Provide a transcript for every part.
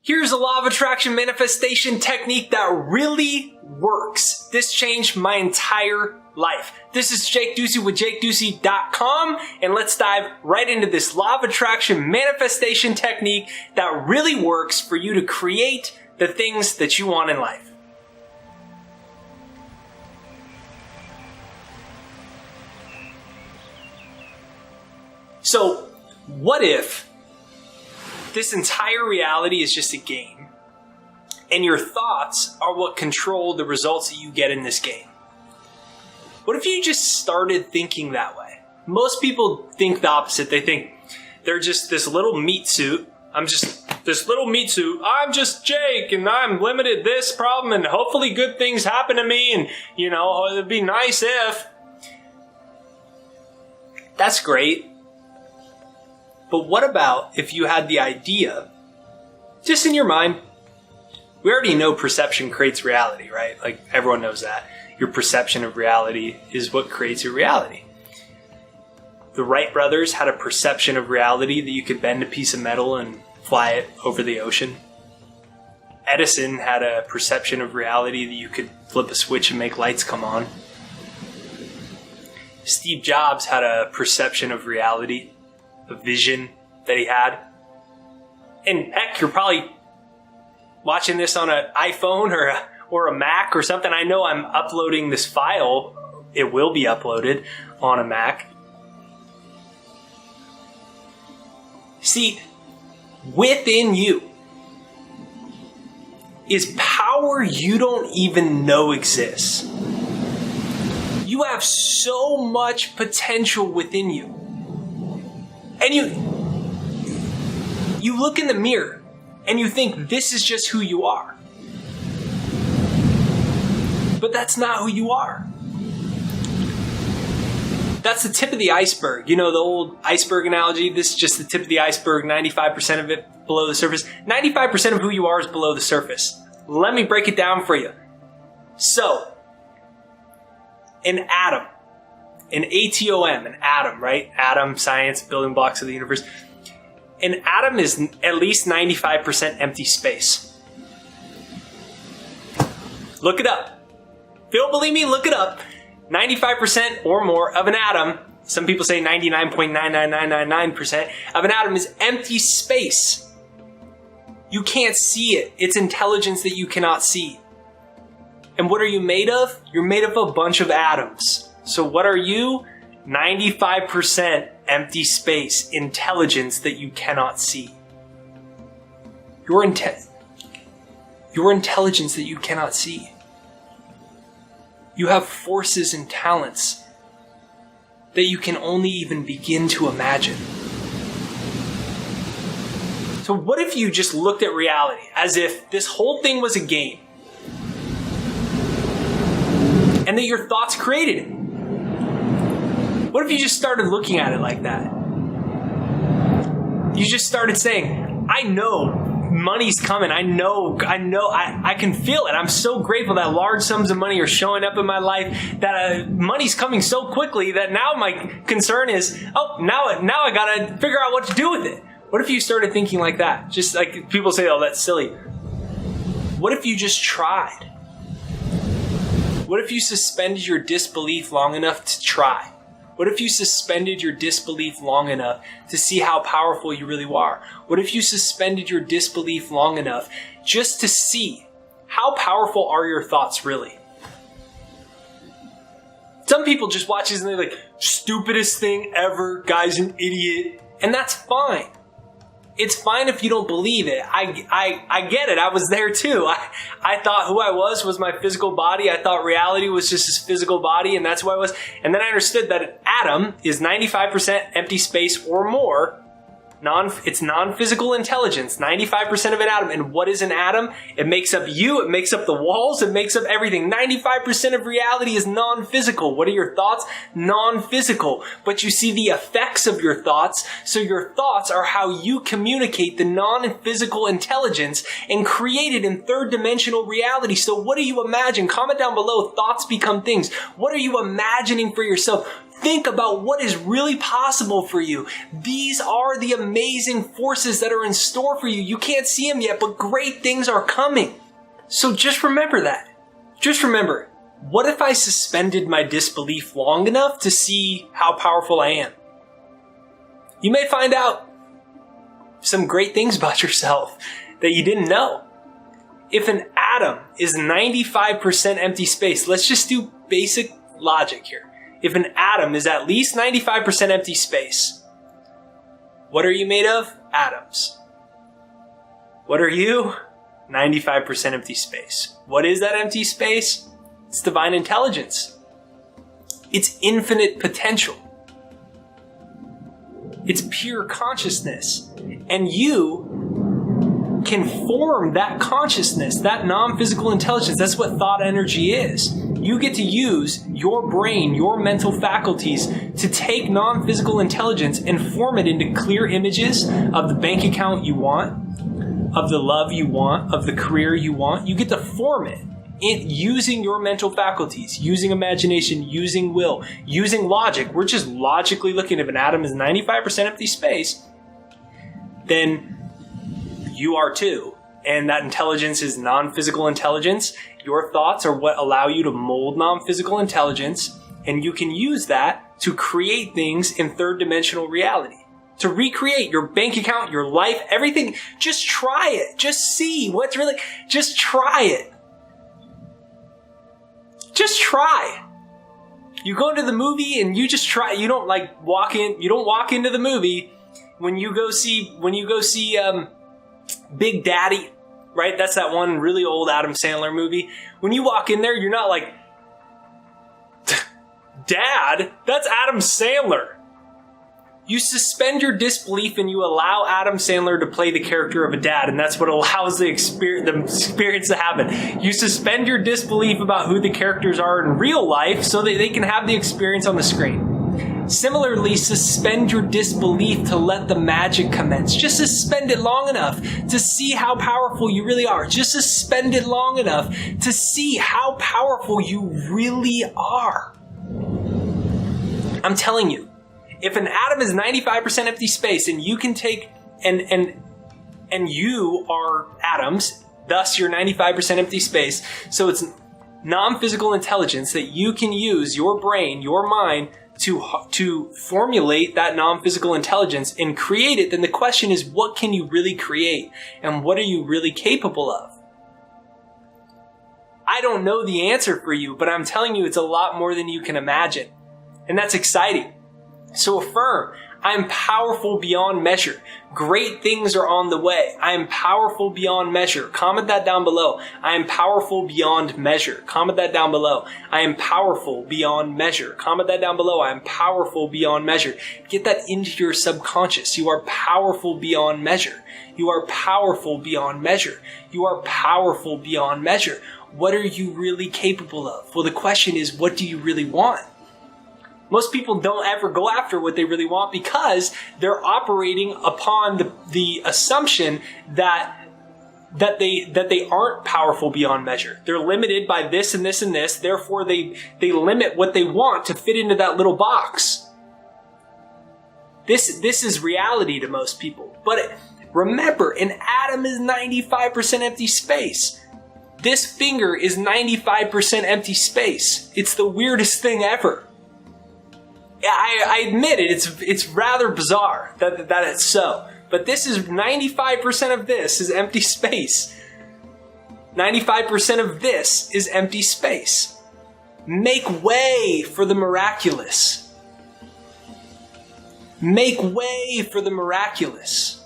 Here's a law of attraction manifestation technique that really works. This changed my entire life. This is Jake Ducey with JakeDucey.com, and let's dive right into this law of attraction manifestation technique that really works for you to create the things that you want in life. So, what if this entire reality is just a game, and your thoughts are what control the results that you get in this game? What if you just started thinking that way? Most people think the opposite. They think they're just this little meat suit. I'm just Jake, and I'm limited this problem, and hopefully good things happen to me, and, it'd be nice if. That's great. But what about if you had the idea, just in your mind, we already know perception creates reality, right? Like, everyone knows that. Your perception of reality is what creates your reality. The Wright brothers had a perception of reality that you could bend a piece of metal and fly it over the ocean. Edison had a perception of reality that you could flip a switch and make lights come on. Steve Jobs had a perception of reality, a vision that he had. And heck, you're probably watching this on an iPhone or a Mac or something. I know I'm uploading this file. It will be uploaded on a Mac. See, within you is power you don't even know exists. You have so much potential within you. And you look in the mirror and you think this is just who you are. But that's not who you are. That's the tip of the iceberg. You know the old iceberg analogy? This is just the tip of the iceberg, 95% of it below the surface. 95% of who you are is below the surface. Let me break it down for you. So, an atom. An atom, an atom, right? Atom, science, building blocks of the universe. An atom is at least 95% empty space. Look it up. If you don't believe me, look it up. 95% or more of an atom, some people say 99.99999% of an atom is empty space. You can't see it. It's intelligence that you cannot see. And what are you made of? You're made of a bunch of atoms. So what are you? 95% empty space, intelligence that you cannot see. Your intelligence that you cannot see. You have forces and talents that you can only even begin to imagine. So what if you just looked at reality as if this whole thing was a game and that your thoughts created it? What if you just started looking at it like that? You just started saying, I know money's coming. I can feel it. I'm so grateful that large sums of money are showing up in my life, that money's coming so quickly that now my concern is, now I gotta figure out what to do with it. What if you started thinking like that? Just like people say, oh, that's silly. What if you just tried? What if you suspended your disbelief long enough to try? What if you suspended your disbelief long enough to see how powerful you really are? What if you suspended your disbelief long enough just to see how powerful are your thoughts really? Some people just watch this and they're like, stupidest thing ever, guy's an idiot. And that's fine. It's fine if you don't believe it. I get it. I was there too. I thought who I was my physical body. I thought reality was just this physical body, and that's who I was. And then I understood that an atom is 95% empty space or more. It's non-physical intelligence, 95% of an atom. And what is an atom? It makes up you, it makes up the walls, it makes up everything. 95% of reality is non-physical. What are your thoughts? Non-physical. But you see the effects of your thoughts, so your thoughts are how you communicate the non-physical intelligence and create it in third-dimensional reality. So what do you imagine? Comment down below, thoughts become things. What are you imagining for yourself? Think about what is really possible for you. These are the amazing forces that are in store for you. You can't see them yet, but great things are coming. So just remember that. Just remember, what if I suspended my disbelief long enough to see how powerful I am? You may find out some great things about yourself that you didn't know. If an atom is 95% empty space, let's just do basic logic here. If an atom is at least 95% empty space, what are you made of? Atoms. What are you? 95% empty space. What is that empty space? It's divine intelligence. It's infinite potential. It's pure consciousness. And you can form that consciousness, that non-physical intelligence. That's what thought energy is. You get to use your brain, your mental faculties to take non-physical intelligence and form it into clear images of the bank account you want, of the love you want, of the career you want. You get to form it using your mental faculties, using imagination, using will, using logic. We're just logically looking. If an atom is 95% empty space, then you are too. And that intelligence is non-physical intelligence. Your thoughts are what allow you to mold non-physical intelligence, and you can use that to create things in third-dimensional reality. To recreate your bank account, your life, everything. Just try it. Just see what's really... Just try it. Just try. You go to the movie and you just try. You don't walk into the movie when you go see Big Daddy, right? That's that one really old Adam Sandler movie. When you walk in there, you're not like, Dad, that's Adam Sandler. You suspend your disbelief and you allow Adam Sandler to play the character of a dad, and that's what allows the experience to happen. You suspend your disbelief about who the characters are in real life so that they can have the experience on the screen. Similarly, suspend your disbelief to let the magic commence. Just suspend it long enough to see how powerful you really are. Just suspend it long enough to see how powerful you really are. I'm telling you, if an atom is 95% empty space and you can take and you are atoms, thus you're 95% empty space, so it's non-physical intelligence that you can use your brain, your mind, to formulate that non-physical intelligence and create it, then the question is, what can you really create? And what are you really capable of? I don't know the answer for you, but I'm telling you it's a lot more than you can imagine. And that's exciting. So affirm, I am powerful beyond measure. Great things are on the way. I am powerful beyond measure. Comment that down below. I am powerful beyond measure. Comment that down below. I am powerful beyond measure. Comment that down below. I am powerful beyond measure. Get that into your subconscious. You are powerful beyond measure. You are powerful beyond measure. You are powerful beyond measure. What are you really capable of? Well, the question is, what do you really want? Most people don't ever go after what they really want because they're operating upon the assumption that they aren't powerful beyond measure. They're limited by this and this and this. Therefore, they limit what they want to fit into that little box. This is reality to most people. But remember, an atom is 95% empty space. This finger is 95% empty space. It's the weirdest thing ever. I admit it, it's rather bizarre that it's so. But this is 95% of this is empty space. 95% of this is empty space. Make way for the miraculous. Make way for the miraculous.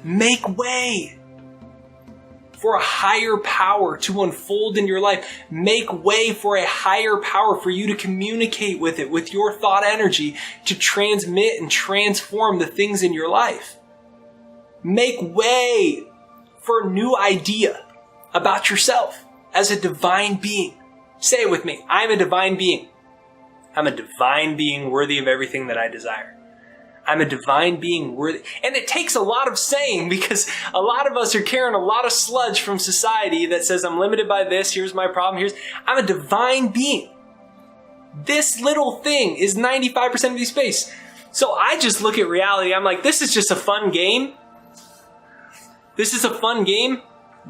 Make way for a higher power to unfold in your life. Make way for a higher power for you to communicate with it, with your thought energy, to transmit and transform the things in your life. Make way for a new idea about yourself as a divine being. Say it with me. I'm a divine being. I'm a divine being worthy of everything that I desire. I'm a divine being worthy. And it takes a lot of saying because a lot of us are carrying a lot of sludge from society that says I'm limited by this, here's my problem, I'm a divine being. This little thing is 95% of the space. So I just look at reality. I'm like, this is just a fun game. This is a fun game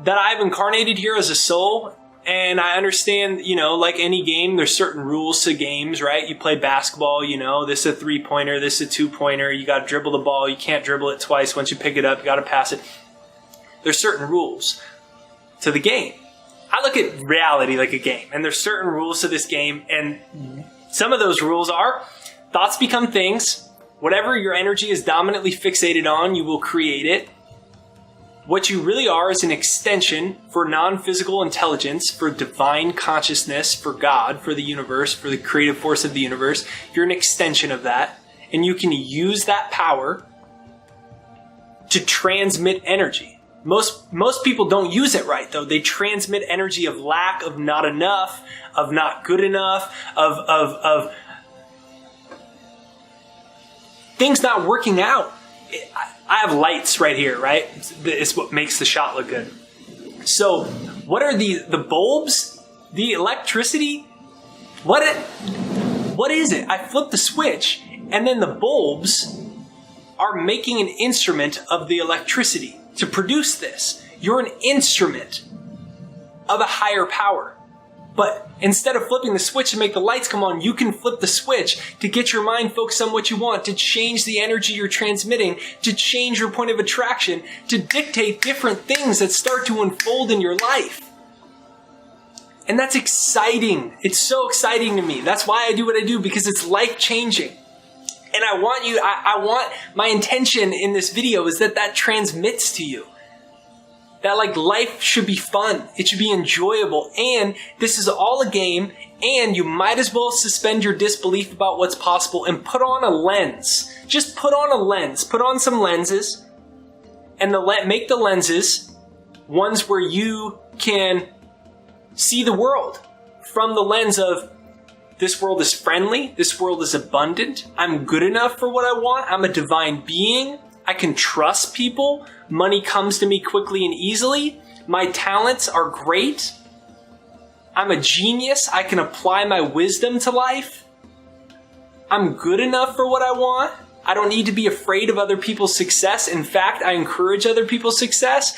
that I've incarnated here as a soul. And I understand, like any game, there's certain rules to games, right? You play basketball, this is a 3-pointer, this is a 2-pointer. You got to dribble the ball. You can't dribble it twice. Once you pick it up, you got to pass it. There's certain rules to the game. I look at reality like a game, and there's certain rules to this game. And some of those rules are thoughts become things. Whatever your energy is dominantly fixated on, you will create it. What you really are is an extension for non-physical intelligence, for divine consciousness, for God, for the universe, for the creative force of the universe. You're an extension of that. And you can use that power to transmit energy. Most people don't use it right, though. They transmit energy of lack, of not enough, of not good enough, of things not working out. I have lights right here, right? It's what makes the shot look good. So what are the bulbs? The electricity? What is it? I flip the switch, and then the bulbs are making an instrument of the electricity to produce this. You're an instrument of a higher power. But instead of flipping the switch to make the lights come on, you can flip the switch to get your mind focused on what you want, to change the energy you're transmitting, to change your point of attraction, to dictate different things that start to unfold in your life. And that's exciting. It's so exciting to me. That's why I do what I do, because it's life-changing. And I want my intention in this video is that transmits to you. That life should be fun. It should be enjoyable. And this is all a game. And you might as well suspend your disbelief about what's possible and put on a lens. Just put on a lens. Put on some lenses. And make the lenses ones where you can see the world from the lens of, this world is friendly. This world is abundant. I'm good enough for what I want. I'm a divine being. I can trust people. Money comes to me quickly and easily. My talents are great. I'm a genius. I can apply my wisdom to life. I'm good enough for what I want. I don't need to be afraid of other people's success. In fact, I encourage other people's success.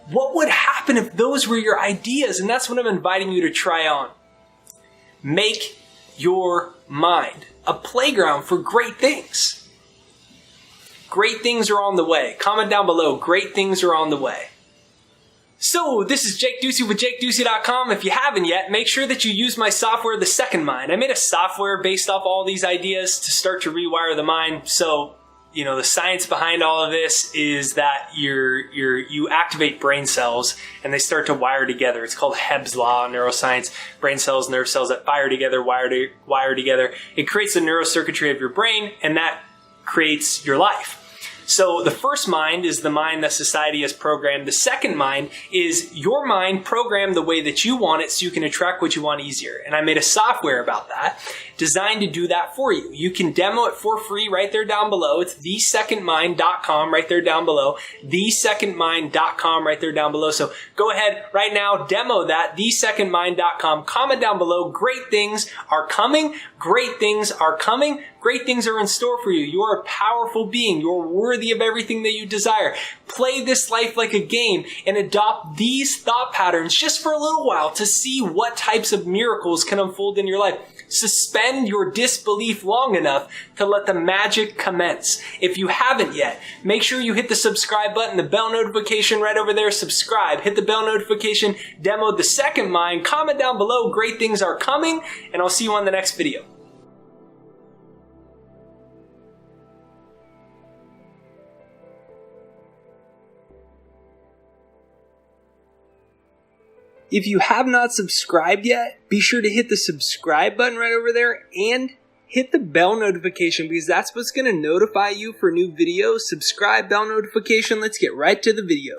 What would happen if those were your ideas? And that's what I'm inviting you to try on. Make your mind a playground for great things. Great things are on the way. Comment down below. Great things are on the way. So, this is Jake Ducey with JakeDucey.com. If you haven't yet, make sure that you use my software, The Second Mind. I made a software based off all these ideas to start to rewire the mind. So, the science behind all of this is that you activate brain cells and they start to wire together. It's called Hebb's Law in neuroscience. Brain cells, nerve cells that fire together, wire together. It creates the neurocircuitry of your brain, and that creates your life. So the first mind is the mind that society has programmed. The second mind is your mind programmed the way that you want it so you can attract what you want easier. And I made a software about that designed to do that for you. You can demo it for free right there down below. It's thesecondmind.com right there down below. Thesecondmind.com right there down below. So go ahead right now, demo that, thesecondmind.com. Comment down below. Great things are coming. Great things are coming. Great things are in store for you. You are a powerful being. You're worthy of everything that you desire. Play this life like a game and adopt these thought patterns just for a little while to see what types of miracles can unfold in your life. Suspend your disbelief long enough to let the magic commence. If you haven't yet, make sure you hit the subscribe button, the bell notification right over there. Subscribe, hit the bell notification, demo The Second Mind, comment down below. Great things are coming, and I'll see you on the next video. If you have not subscribed yet, be sure to hit the subscribe button right over there and hit the bell notification, because that's what's going to notify you for new videos. Subscribe, bell notification. Let's get right to the video.